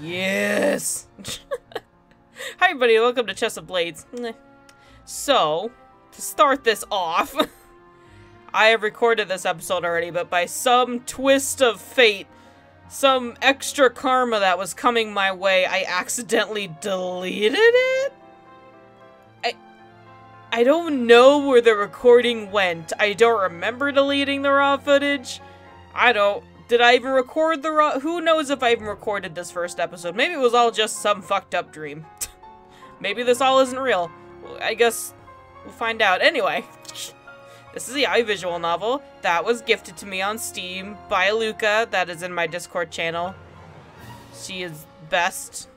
Yes! Hi everybody, welcome to Chess of Blades. So, to start this off, I have recorded this episode already, but by some twist of fate, some extra karma that was coming my way, I accidentally deleted it? I don't know where the recording went. I don't remember deleting the raw footage. Did I even record the raw? Who knows if I even recorded this first episode? Maybe it was all just some fucked up dream. Maybe this all isn't real. I guess we'll find out. Anyway, this is the visual novel that was gifted to me on Steam by Luca. That is in my Discord channel. She is best.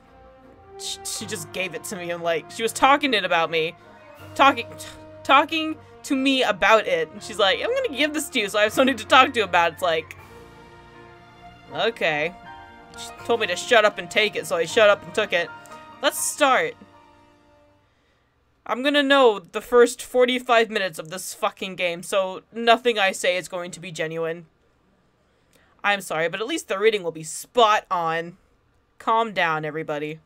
She just gave it to me and she was talking about me. Talking to me about it. And she's like, I'm gonna give this to you so I have something to talk to you about. It's like, okay. She told me to shut up and take it, so I shut up and took it. Let's start. I'm gonna know the first 45 minutes of this fucking game, so nothing I say is going to be genuine. I'm sorry, but at least the reading will be spot on. Calm down, everybody.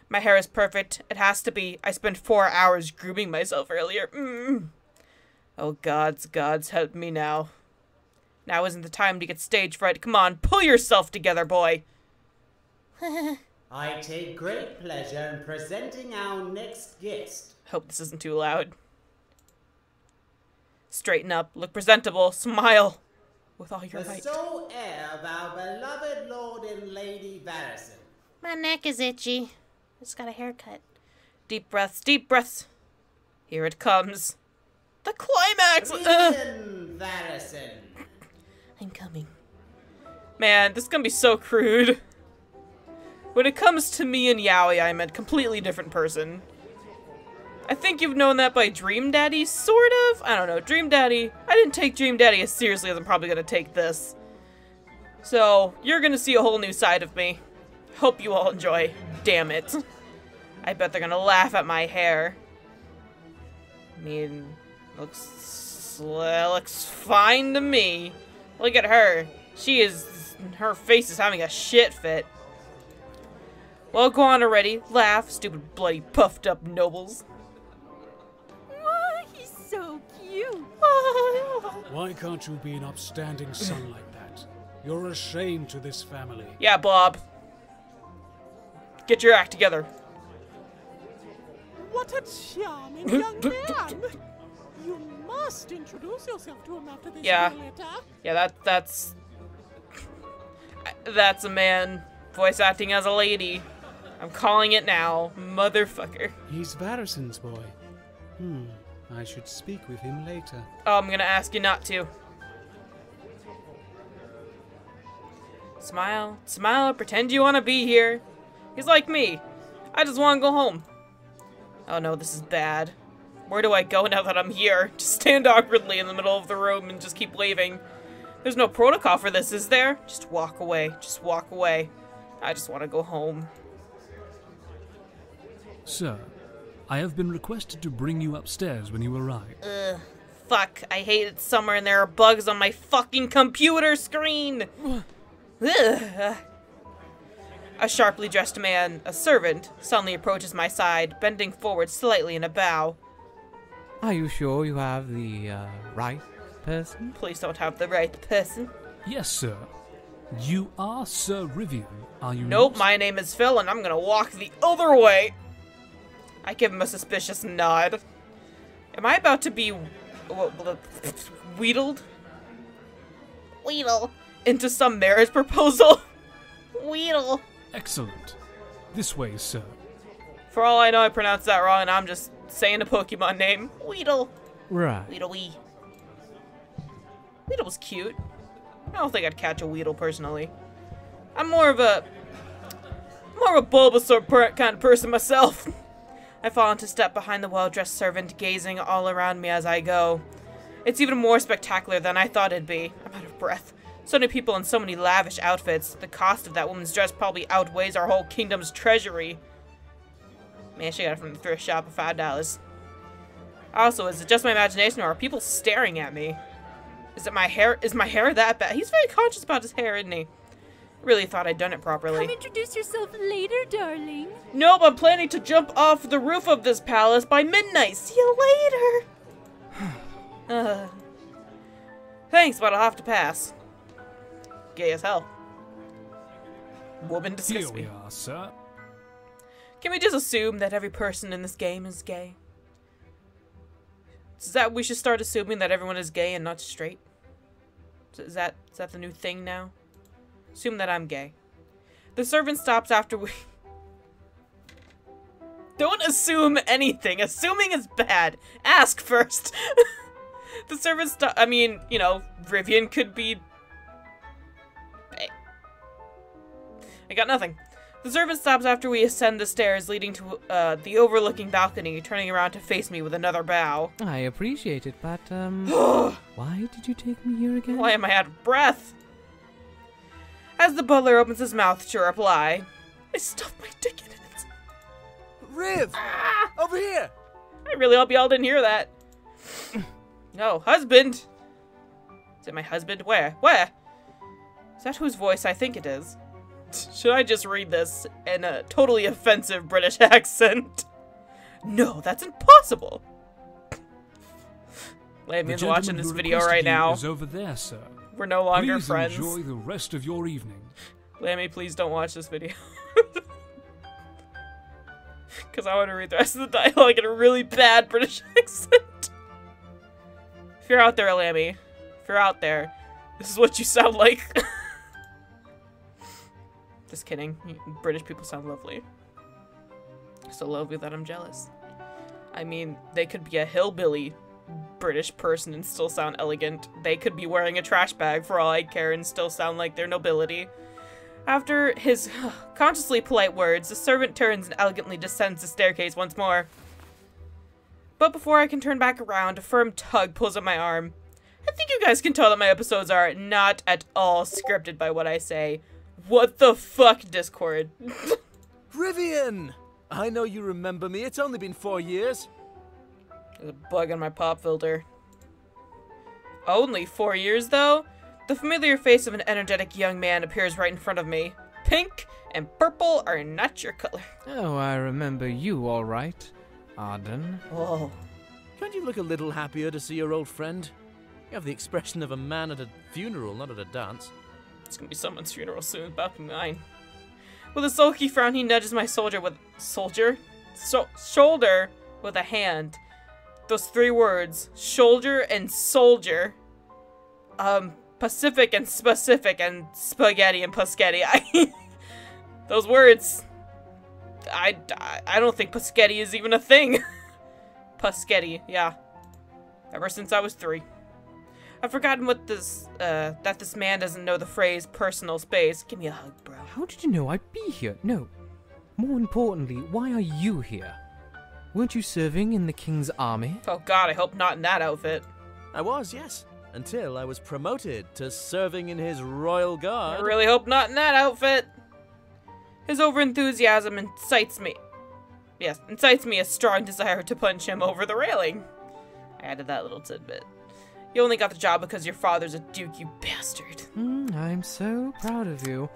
My hair is perfect. It has to be. I spent 4 hours grooming myself earlier. Oh, gods, help me now. Now isn't the time to get stage fright. Come on, pull yourself together, boy. I take great pleasure in presenting our next guest. Hope this isn't too loud. Straighten up, look presentable, smile. With all your might. The sole heir of our beloved Lord and Lady Varison. My neck is itchy. Just got a haircut. Deep breaths, deep breaths. Here it comes. The climax! Varison. I'm coming. Man, this is gonna be so crude. When it comes to me and Yaoi, I'm a completely different person. I think you've known that by Dream Daddy, sort of? I don't know, Dream Daddy. I didn't take Dream Daddy as seriously as I'm probably gonna take this. So, you're gonna see a whole new side of me. Hope you all enjoy. Damn it. I bet they're gonna laugh at my hair. I mean, looks fine to me. Look at her. Her face is having a shit fit. Well, go on already. Laugh, stupid bloody puffed up nobles. Oh, he's so cute. Why can't you be an upstanding son like that? You're a shame to this family. Yeah, Bob. Get your act together. What a charming young man. You must introduce yourself to him after this letter. Yeah, that's a man voice acting as a lady. I'm calling it now, motherfucker. He's Varison's boy. I should speak with him later. Oh, I'm gonna ask you not to. Smile, smile, pretend you want to be here. He's like me. I just want to go home. Oh no, this is bad. Where do I go now that I'm here? Just stand awkwardly in the middle of the room and just keep waving. There's no protocol for this, is there? Just walk away. Just walk away. I just want to go home. Sir, I have been requested to bring you upstairs when you arrive. Fuck. I hate it somewhere and there are bugs on my fucking computer screen. Ugh. A sharply dressed man, a servant, suddenly approaches my side, bending forward slightly in a bow. Are you sure you have the, right person? Please don't have the right person. Yes, sir. You are Sir Rivian, are you Nope, not? my name is Phil and I'm gonna walk the other way. I give him a suspicious nod. Am I about to be wheedled? Wheedle. Into some marriage proposal? Wheedle. Excellent. This way, sir. For all I know, I pronounced that wrong and I'm just saying a Pokemon name. Weedle. Right. Weedle-wee. Weedle was cute. I don't think I'd catch a Weedle personally. I'm more of a Bulbasaur kind of person myself. I fall into step behind the well-dressed servant, gazing all around me as I go. It's even more spectacular than I thought it'd be. I'm out of breath. So many people in so many lavish outfits. The cost of that woman's dress probably outweighs our whole kingdom's treasury. Man, she got it from the thrift shop for $5. Also, is it just my imagination or are people staring at me? Is my hair that bad? He's very conscious about his hair, isn't he? Really thought I'd done it properly. Come introduce yourself later, darling. Nope, I'm planning to jump off the roof of this palace by midnight. See you later. Thanks, but I'll have to pass. Gay as hell. Woman disgusts Here we me. are, sir. Can we just assume that every person in this game is gay? Is that we should start assuming that everyone is gay and not straight? Is that the new thing now? Assume that I'm gay. The servant stops after we... Don't assume anything. Assuming is bad. Ask first. The servant stops... I mean, you know, Rivian could be... I got nothing. The servant stops after we ascend the stairs leading to the overlooking balcony, turning around to face me with another bow. I appreciate it, but, why did you take me here again? Why am I out of breath? As the butler opens his mouth to reply, I stuffed my dick in it. Riv! Over here! I really hope y'all didn't hear that. No, husband! Is it my husband? Where? Where? Is that whose voice I think it is? Should I just read this in a totally offensive British accent? No, that's impossible! Lamian's watching this video right now. Is over there, sir. We're no longer Please friends. enjoy the rest of your evening. Lammy, please don't watch this video. Because I want to read the rest of the dialogue in a really bad British accent. If you're out there, Lammy, if you're out there, this is what you sound like. Just kidding. British people sound lovely. So lovely that I'm jealous. I mean, they could be a hillbilly British person and still sound elegant. They could be wearing a trash bag for all I care and still sound like their nobility. After his consciously polite words, the servant turns and elegantly descends the staircase once more. But before I can turn back around, a firm tug pulls at my arm. I think you guys can tell that my episodes are not at all scripted by what I say. What the fuck, Discord? Rivian! I know you remember me. It's only been 4 years. There's a bug on my pop filter. Only 4 years, though? The familiar face of an energetic young man appears right in front of me. Pink and purple are not your color. Oh, I remember you all right, Arden. Whoa. Can't you look a little happier to see your old friend? You have the expression of a man at a funeral, not at a dance. It's gonna be someone's funeral soon, about to be mine. With a sulky frown, he nudges my shoulder with a hand. Those 3 words, shoulder and soldier. Pacific and specific and spaghetti and paschetti. Those words. I don't think paschetti is even a thing. Paschetti, yeah. Ever since I was 3. I've forgotten what this, that this man doesn't know the phrase personal space. Give me a hug, bro. How did you know I'd be here? No. More importantly, why are you here? Weren't you serving in the king's army? Oh god, I hope not in that outfit. I was, yes. Until I was promoted to serving in his royal guard. I really hope not in that outfit. His overenthusiasm incites me a strong desire to punch him over the railing. I added that little tidbit. You only got the job because your father's a duke, you bastard. I'm so proud of you.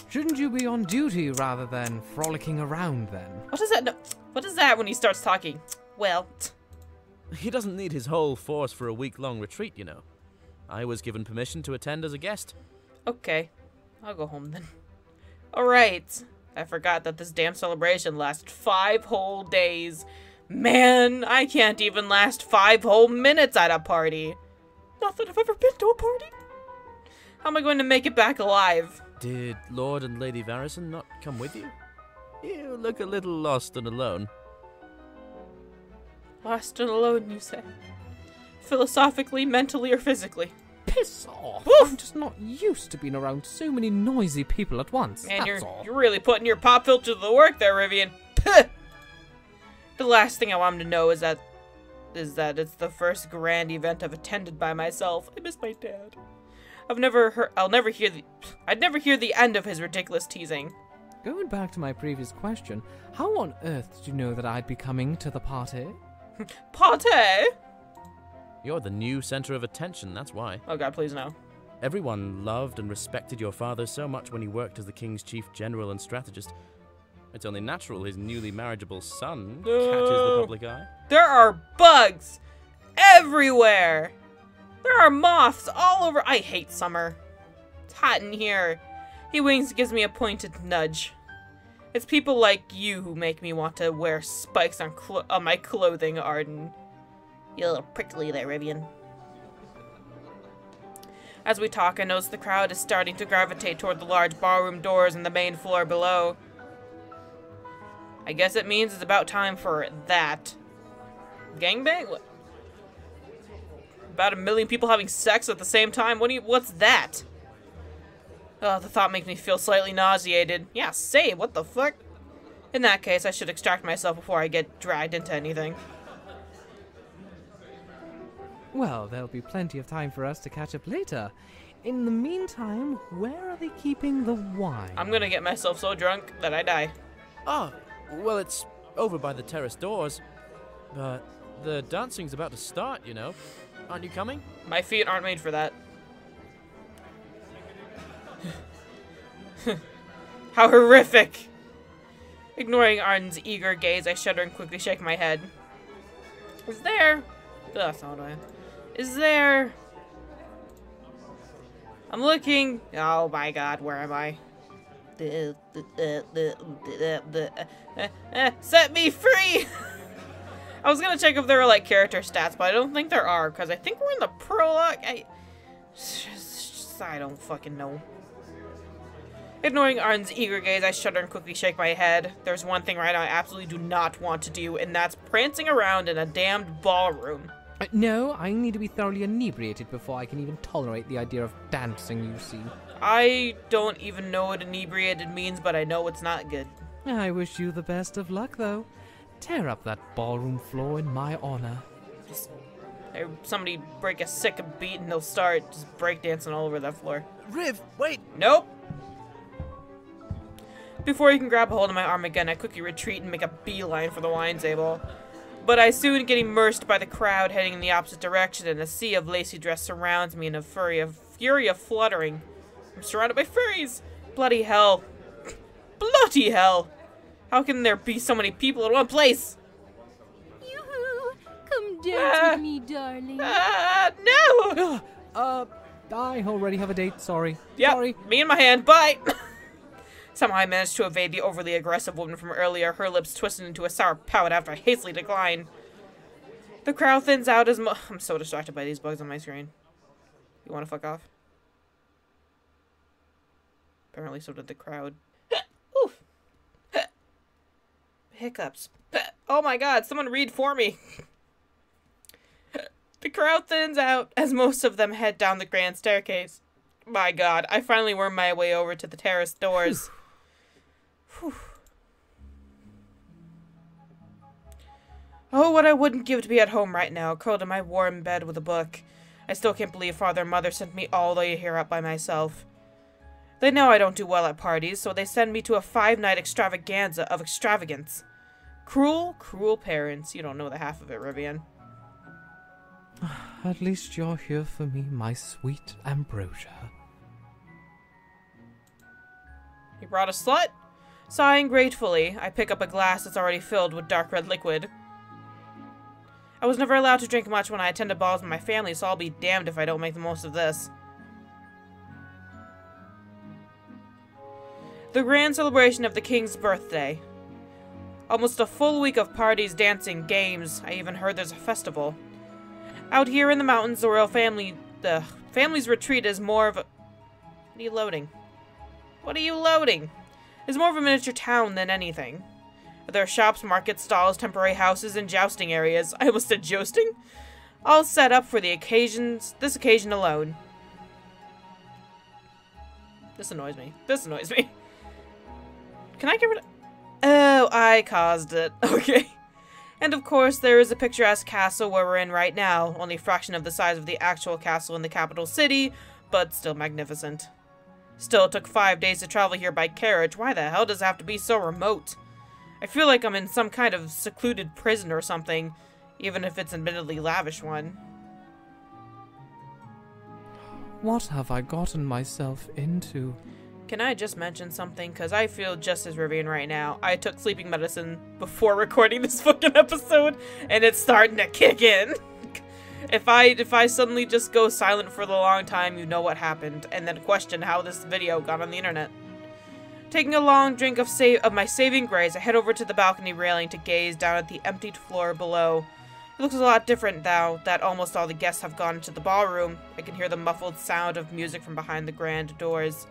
Shouldn't you be on duty rather than frolicking around then? What does that know? What is that when he starts talking? Well, He doesn't need his whole force for a week-long retreat, you know. I was given permission to attend as a guest. okay. I'll go home then. Alright. I forgot that this damn celebration lasted 5 whole days. Man, I can't even last 5 whole minutes at a party. Not that I've ever been to a party. How am I going to make it back alive? Did Lord and Lady Varison not come with you? You look a little lost and alone. Lost and alone, you say? Philosophically, mentally, or physically? Piss off! Woof! I'm just not used to being around so many noisy people at once. Man, that's all. you're really putting your pop filter to the work there, Rivian. Puh! The last thing I want him to know is that it's the first grand event I've attended by myself. I miss my dad. I'd never hear the end of his ridiculous teasing. Going back to my previous question, how on earth did you know that I'd be coming to the party? Party? You're the new center of attention, that's why. Oh god, please no. Everyone loved and respected your father so much when he worked as the king's chief general and strategist. It's only natural his newly marriageable son catches the public eye. There are bugs everywhere. There are moths all over. I hate summer. It's hot in here. He winks and gives me a pointed nudge. It's people like you who make me want to wear spikes on my clothing, Arden. You're a little prickly there, Rivian. As we talk, I notice the crowd is starting to gravitate toward the large ballroom doors and the main floor below. I guess it means it's about time for that. Gangbang? What? About 1 million people having sex at the same time? What's that? Oh, the thought makes me feel slightly nauseated. Yeah, say, what the fuck? In that case, I should extract myself before I get dragged into anything. Well, there'll be plenty of time for us to catch up later. In the meantime, where are they keeping the wine? I'm gonna get myself so drunk that I die. Oh, well, it's over by the terrace doors. But the dancing's about to start, you know. Aren't you coming? My feet aren't made for that. How horrific! Ignoring Arden's eager gaze, I shudder and quickly shake my head. Is there... Ugh, that's not what I... Is there... I'm looking... Oh my god, where am I? Set me free! I was gonna check if there were, like, character stats, but I don't think there are, because I think we're in the prologue. I don't fucking know. Ignoring Arden's eager gaze, I shudder and quickly shake my head. There's one thing right now I absolutely do not want to do, and that's prancing around in a damned ballroom. No, I need to be thoroughly inebriated before I can even tolerate the idea of dancing, you see. I don't even know what inebriated means, but I know it's not good. I wish you the best of luck, though. Tear up that ballroom floor in my honor. Just somebody break a sick beat and they'll start just breakdancing all over that floor. Riv, wait! Nope! Before he can grab a hold of my arm again, I quickly retreat and make a beeline for the wine table. But I soon get immersed by the crowd heading in the opposite direction, and a sea of lacy dress surrounds me in a fury of fluttering. I'm surrounded by furries! Bloody hell. Bloody hell! How can there be so many people in one place? Yoo-hoo! Come dance with me, darling. No! I already have a date, sorry. Yep, Sorry. me in my hand, bye! Somehow I managed to evade the overly aggressive woman from earlier, her lips twisted into a sour pout after I hastily declined. The crowd thins out as I'm so distracted by these bugs on my screen. You wanna fuck off? Apparently so did the crowd. Oof. Hiccups. Oh my god, someone read for me. The crowd thins out as most of them head down the grand staircase. My god, I finally wormed my way over to the terrace doors. Whew. Oh, what I wouldn't give to be at home right now, curled in my warm bed with a book. I still can't believe Father and Mother sent me all the way here up by myself. They know I don't do well at parties, so they send me to a 5-night extravaganza of extravagance. Cruel, cruel parents. You don't know the half of it, Rivian. At least you're here for me, my sweet Ambrosia. You brought a slut? Sighing gratefully, I pick up a glass that's already filled with dark red liquid. I was never allowed to drink much when I attended balls with my family, so I'll be damned if I don't make the most of this. The grand celebration of the king's birthday. Almost a full week of parties, dancing, games. I even heard there's a festival. Out here in the mountains, the family's retreat is more of a... What are you loading? What are you loading? Is more of a miniature town than anything. There are shops, markets, stalls, temporary houses, and jousting areas. I almost said jousting? All set up for this occasion alone. This annoys me. This annoys me. Can I get rid of... Oh, I caused it. Okay. And of course, there is a picturesque castle where we're in right now, only a fraction of the size of the actual castle in the capital city, but still magnificent. Still, it took 5 days to travel here by carriage. Why the hell does it have to be so remote? I feel like I'm in some kind of secluded prison or something, even if it's an admittedly lavish one. What have I gotten myself into? Can I just mention something? Because I feel just as Rivian right now. I took sleeping medicine before recording this fucking episode, and it's starting to kick in. If I suddenly just go silent for the long time, you know what happened, and then question how this video got on the internet. Taking a long drink of my saving grace, I head over to the balcony railing to gaze down at the emptied floor below. It looks a lot different now that almost all the guests have gone into the ballroom. I can hear the muffled sound of music from behind the grand doors.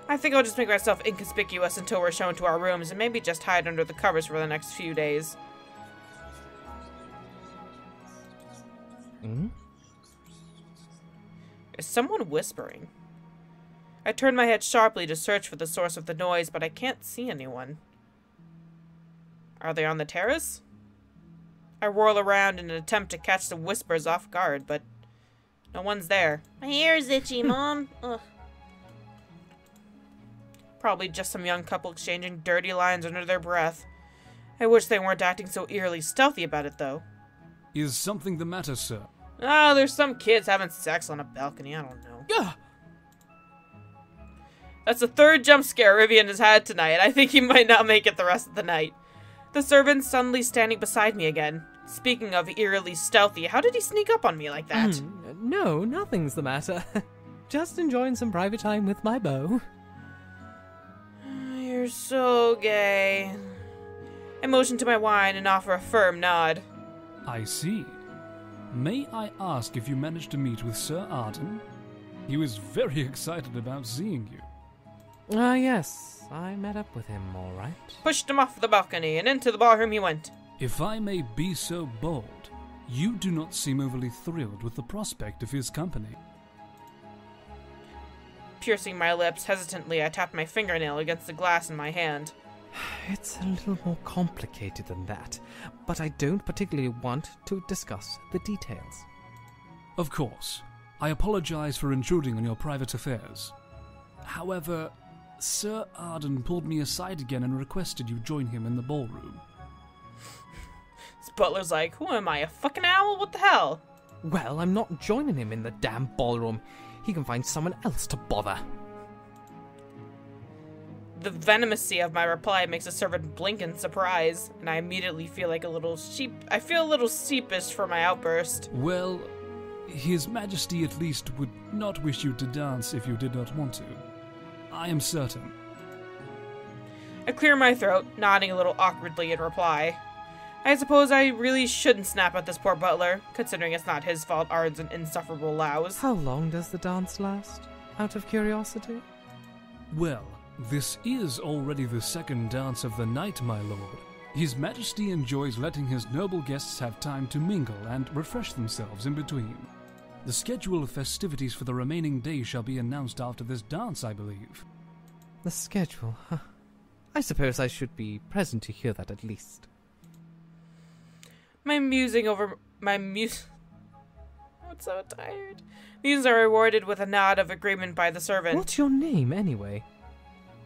I think I'll just make myself inconspicuous until we're shown to our rooms and maybe just hide under the covers for the next few days. Is someone whispering? I turn my head sharply to search for the source of the noise, but I can't see anyone. Are they on the terrace? I whirl around in an attempt to catch the whispers off guard, but no one's there. My hair's itchy, Mom. Ugh. Probably just some young couple exchanging dirty lines under their breath. I wish they weren't acting so eerily stealthy about it, though. Is something the matter, sir? Ah, there's some kids having sex on a balcony, I don't know. Yeah. That's the third jump scare Rivian has had tonight. I think he might not make it the rest of the night. The servant's suddenly standing beside me again. Speaking of eerily stealthy, how did he sneak up on me like that? No, nothing's the matter. Just enjoying some private time with my beau. You're so gay. I motion to my wine and offer a firm nod. I see. May I ask if you managed to meet with Sir Arden? He was very excited about seeing you. Yes. I met up with him, all right. Pushed him off the balcony, and into the ballroom he went. If I may be so bold, you do not seem overly thrilled with the prospect of his company. Piercing my lips, hesitantly I tapped my fingernail against the glass in my hand. It's a little more complicated than that, but I don't particularly want to discuss the details. Of course. I apologize for intruding on your private affairs. However, Sir Arden pulled me aside again and requested you join him in the ballroom. This butler's like, who am I, a fucking owl? What the hell? Well, I'm not joining him in the damn ballroom. He can find someone else to bother. The venomousy of my reply makes the servant blink in surprise, and I immediately feel like I feel a little sheepish for my outburst. Well, His Majesty at least would not wish you to dance if you did not want to. I am certain. I clear my throat, nodding a little awkwardly in reply. I suppose I really shouldn't snap at this poor butler, considering it's not his fault Arden's an insufferable louse. How long does the dance last, out of curiosity? Well, this is already the second dance of the night, my lord. His Majesty enjoys letting his noble guests have time to mingle and refresh themselves in between. The schedule of festivities for the remaining days shall be announced after this dance, I believe. The schedule, huh? I suppose I should be present to hear that at least. I'm so tired. Musings are rewarded with a nod of agreement by the servant. What's your name, anyway?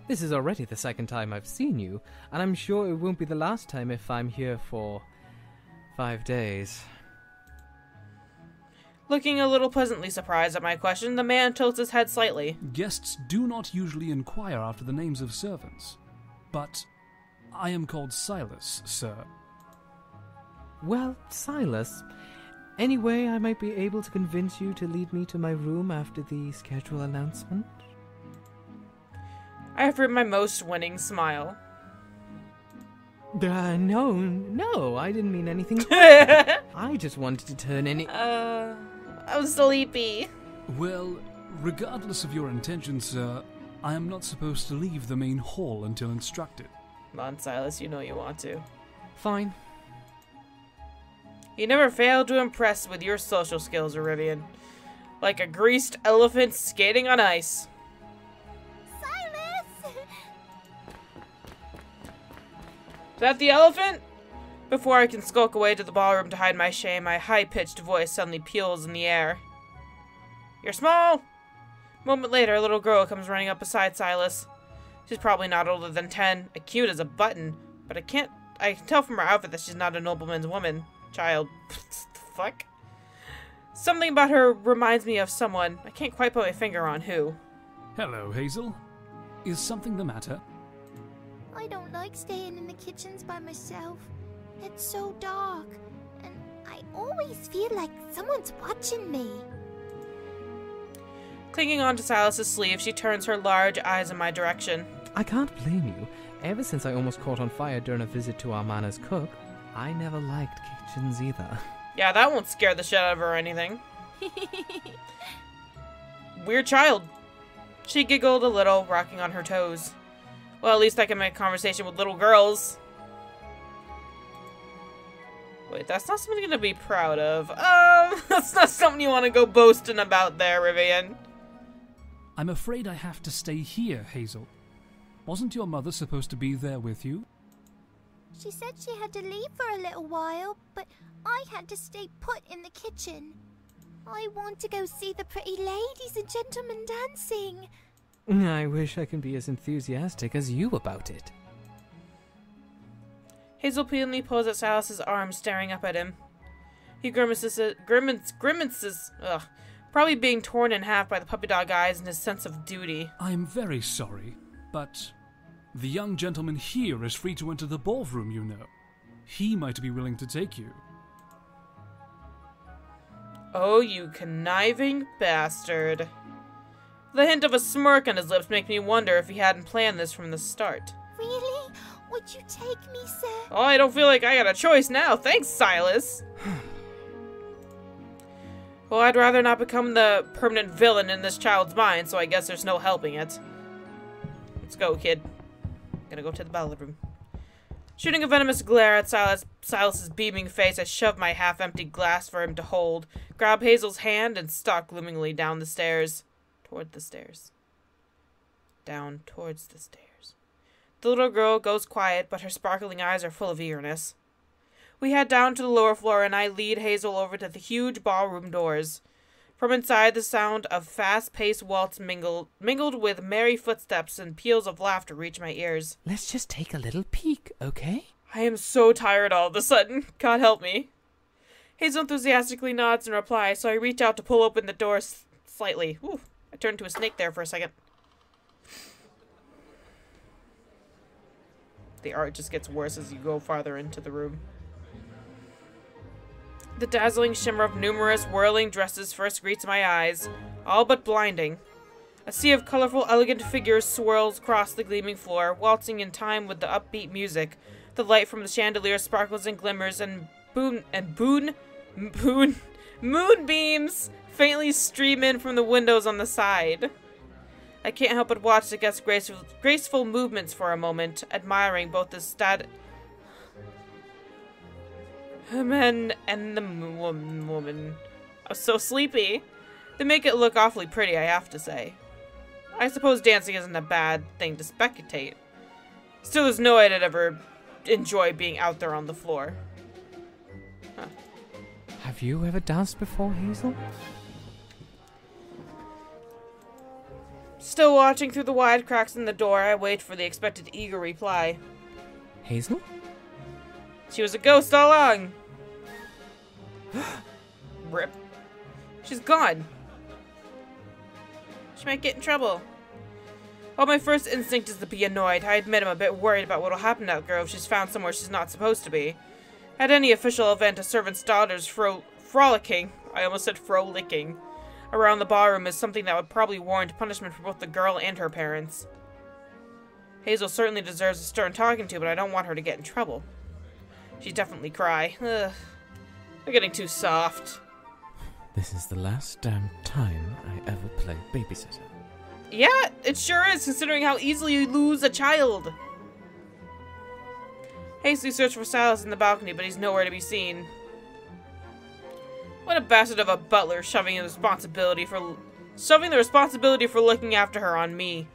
This is already the second time I've seen you, and I'm sure it won't be the last time if I'm here for 5 days. Looking a little pleasantly surprised at my question, the man tilts his head slightly. Guests do not usually inquire after the names of servants, but I am called Silas, sir. Well, Silas, any way I might be able to convince you to lead me to my room after the schedule announcement? I offer my most winning smile. No, I didn't mean anything. I just wanted to turn any... I'm sleepy. Well, regardless of your intentions, sir, I am not supposed to leave the main hall until instructed. Come on, Silas, you know you want to. Fine. You never fail to impress with your social skills, Rivian. Like a greased elephant skating on ice. Silas! Is that the elephant? Before I can skulk away to the ballroom to hide my shame, my high-pitched voice suddenly peals in the air. You're small! A moment later, a little girl comes running up beside Silas. She's probably not older than 10, cute as a button, but I can tell from her outfit that she's not a nobleman's child. The fuck? Something about her reminds me of someone. I can't quite put my finger on who. Hello, Hazel. Is something the matter? I don't like staying in the kitchens by myself. It's so dark, and I always feel like someone's watching me. Clinging onto Silas's sleeve, she turns her large eyes in my direction. I can't blame you. Ever since I almost caught on fire during a visit to our Mana's cook, I never liked kitchens either. Yeah, that won't scare the shit out of her or anything. Weird child. She giggled a little, rocking on her toes. Well, at least I can make conversation with little girls. Wait, that's not something to be proud of. That's not something you want to go boasting about there, Rivian. I'm afraid I have to stay here, Hazel. Wasn't your mother supposed to be there with you? She said she had to leave for a little while, but I had to stay put in the kitchen. I want to go see the pretty ladies and gentlemen dancing. I wish I can be as enthusiastic as you about it. Hazel peelingly pulls at Silas's arm, staring up at him. He grimaces, probably being torn in half by the puppy dog eyes and his sense of duty. I'm very sorry, but the young gentleman here is free to enter the ballroom, you know. He might be willing to take you. Oh, you conniving bastard. The hint of a smirk on his lips makes me wonder if he hadn't planned this from the start. Really? Would you take me, sir? Oh, I don't feel like I got a choice now. Thanks, Silas. Well, I'd rather not become the permanent villain in this child's mind, so I guess there's no helping it. Let's go, kid. Gonna go to the ballroom. Shooting a venomous glare at Silas's beaming face, I shove my half-empty glass for him to hold, grab Hazel's hand, and stalk gloomingly down the stairs. Toward the stairs. Down towards the stairs. The little girl goes quiet, but her sparkling eyes are full of eagerness. We head down to the lower floor, and I lead Hazel over to the huge ballroom doors. From inside, the sound of fast-paced waltz mingled with merry footsteps and peals of laughter reach my ears. Let's just take a little peek, okay? I am so tired all of a sudden. God help me. Hazel enthusiastically nods in reply, so I reach out to pull open the door slightly. Ooh, I turned into a snake there for a second. The art just gets worse as you go farther into the room. The dazzling shimmer of numerous whirling dresses first greets my eyes, all but blinding. A sea of colorful, elegant figures swirls across the gleaming floor, waltzing in time with the upbeat music. The light from the chandelier sparkles and glimmers, and moonbeams faintly stream in from the windows on the side. I can't help but watch the guest's graceful movements for a moment, admiring both the men and the woman. I'm so sleepy. They make it look awfully pretty, I have to say. I suppose dancing isn't a bad thing to spectate. Still, there's no way I'd ever enjoy being out there on the floor. Huh. Have you ever danced before, Hazel? Still watching through the wide cracks in the door, I wait for the expected eager reply. Hazel? She was a ghost all along. Rip. She's gone. She might get in trouble. While my first instinct is to be annoyed, I admit I'm a bit worried about what'll happen to that girl if she's found somewhere she's not supposed to be. At any official event, a servant's daughter's frolicking, I almost said frolicking, around the ballroom is something that would probably warrant punishment for both the girl and her parents. Hazel certainly deserves a stern talking to, but I don't want her to get in trouble. She'd definitely cry. Ugh. They're getting too soft. This is the last damn time I ever play babysitter. Yeah, it sure is, considering how easily you lose a child. Hastily search for Silas in the balcony, but he's nowhere to be seen. What a bastard of a butler, shoving the responsibility for looking after her on me.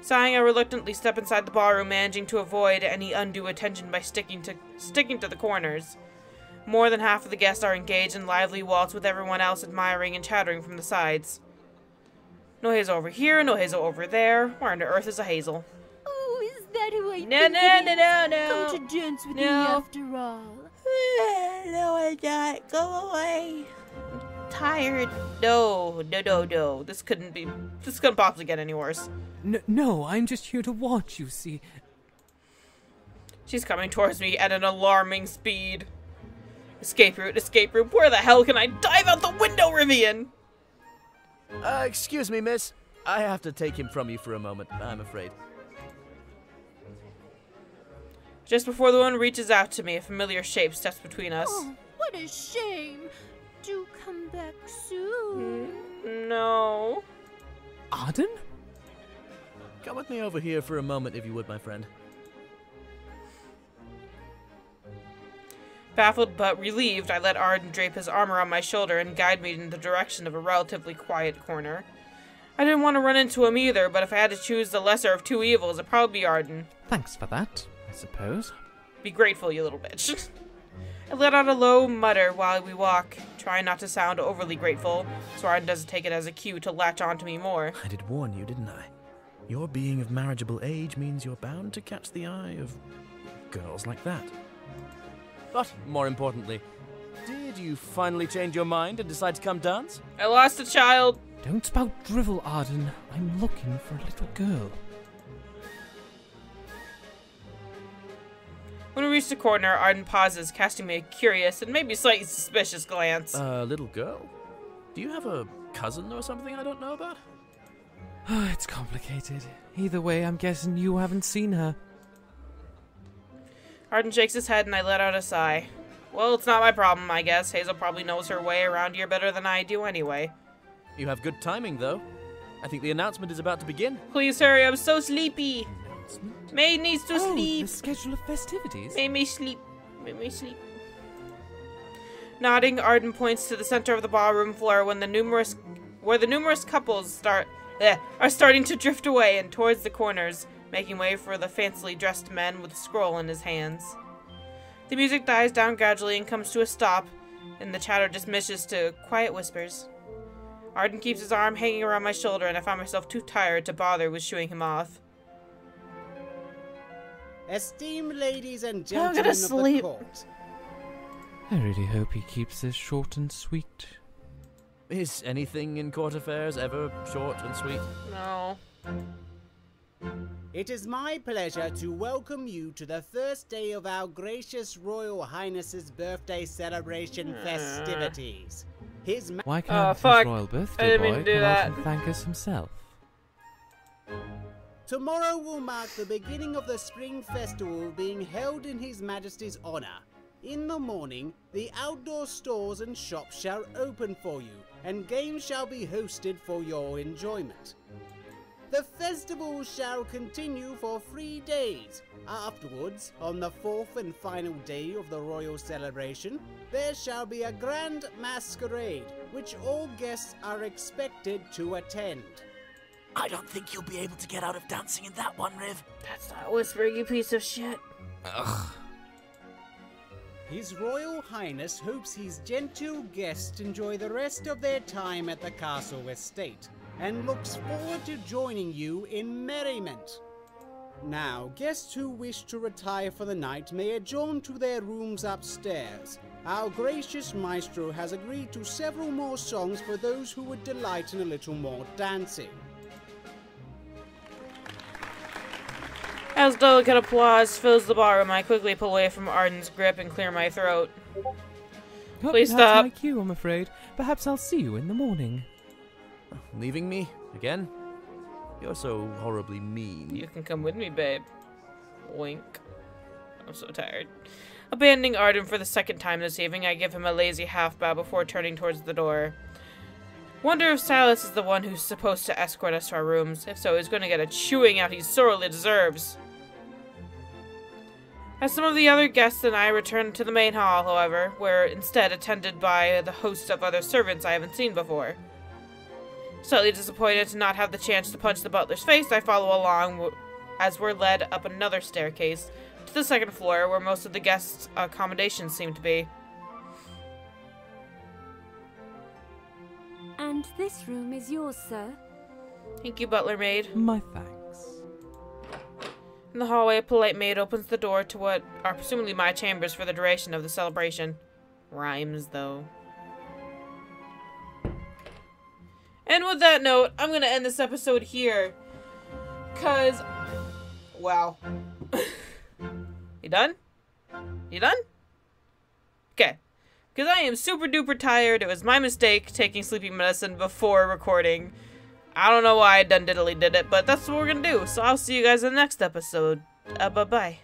Sighing, I reluctantly step inside the ballroom, managing to avoid any undue attention by sticking to the corners. More than half of the guests are engaged in lively waltz, with everyone else admiring and chattering from the sides. No Hazel over here, no Hazel over there. Where on earth is a Hazel? Oh, is that who I No. Come to dance with me after all. No, I'm not. Go away. Tired. No. This couldn't possibly get any worse. No, I'm just here to watch, you see. She's coming towards me at an alarming speed. Escape route. Where the hell can I dive out the window, Rivian? Excuse me, miss. I have to take him from you for a moment, I'm afraid. Just before the one reaches out to me, a familiar shape steps between us. Oh, what a shame. Do come back soon. No. Arden? Come with me over here for a moment, if you would, my friend. Baffled but relieved, I let Arden drape his arm around my shoulder and guide me in the direction of a relatively quiet corner. I didn't want to run into him either, but if I had to choose the lesser of two evils, it'd probably be Arden. Thanks for that, I suppose. Be grateful, you little bitch. I let out a low mutter while we walk, trying not to sound overly grateful, so Arden doesn't take it as a cue to latch onto me more. I did warn you, didn't I? Your being of marriageable age means you're bound to catch the eye of girls like that. But, more importantly, did you finally change your mind and decide to come dance? I lost a child. Don't spout drivel, Arden. I'm looking for a little girl. When we reach the corner, Arden pauses, casting me a curious and maybe slightly suspicious glance. Little girl? Do you have a cousin or something I don't know about? It's complicated. Either way, I'm guessing you haven't seen her. Arden shakes his head and I let out a sigh. Well, it's not my problem, I guess. Hazel probably knows her way around here better than I do anyway. You have good timing, though. I think the announcement is about to begin. Please hurry, I'm so sleepy. Announcement? May needs to sleep. The schedule of festivities? Make me sleep. Make me sleep. Nodding, Arden points to the center of the ballroom floor where the numerous couples are starting to drift away and towards the corners, making way for the fancily dressed man with a scroll in his hands. The music dies down gradually and comes to a stop, and the chatter diminishes to quiet whispers. Arden keeps his arm hanging around my shoulder, and I find myself too tired to bother with shooing him off. Esteemed ladies and I'm gentlemen gonna of the sleep. court. I really hope he keeps this short and sweet. Is anything in court affairs ever short and sweet? No. It is my pleasure to welcome you to the first day of our gracious Royal Highness's birthday celebration festivities. Why can't fuck. his royal I birthday didn't mean boy to do come that. out and thank us himself? Tomorrow will mark the beginning of the Spring Festival being held in His Majesty's honour. In the morning, the outdoor stores and shops shall open for you, and games shall be hosted for your enjoyment. The festival shall continue for 3 days. Afterwards, on the 4th and final day of the royal celebration, there shall be a grand masquerade, which all guests are expected to attend. I don't think you'll be able to get out of dancing in that one, Riv. That's not whispering, you piece of shit. Ugh. His Royal Highness hopes his genteel guests enjoy the rest of their time at the castle estate, and looks forward to joining you in merriment. Now, guests who wish to retire for the night may adjourn to their rooms upstairs. Our gracious maestro has agreed to several more songs for those who would delight in a little more dancing. As delicate applause fills the ballroom, I quickly pull away from Arden's grip and clear my throat. Please That's stop. my cue, I'm afraid. Perhaps I'll see you in the morning. Leaving me? Again? You're so horribly mean. You can come with me, babe. Wink. I'm so tired. Abandoning Arden for the second time this evening, I give him a lazy half-bow before turning towards the door. Wonder if Silas is the one who's supposed to escort us to our rooms. If so, he's going to get a chewing out he sorely deserves. As some of the other guests and I return to the main hall, however, we're instead attended by the host of other servants I haven't seen before. Slightly disappointed to not have the chance to punch the butler's face, I follow along as we're led up another staircase to the second floor where most of the guests' accommodations seem to be. And this room is yours, sir. Thank you, butler maid. My thanks. In the hallway, a polite maid opens the door to what are presumably my chambers for the duration of the celebration. Rhymes, though. And with that note, I'm gonna end this episode here. Cause... wow. You done? You done? Okay. Because I am super duper tired. It was my mistake taking sleeping medicine before recording. I don't know why I done diddly did it, but that's what we're gonna do. So I'll see you guys in the next episode. Bye-bye.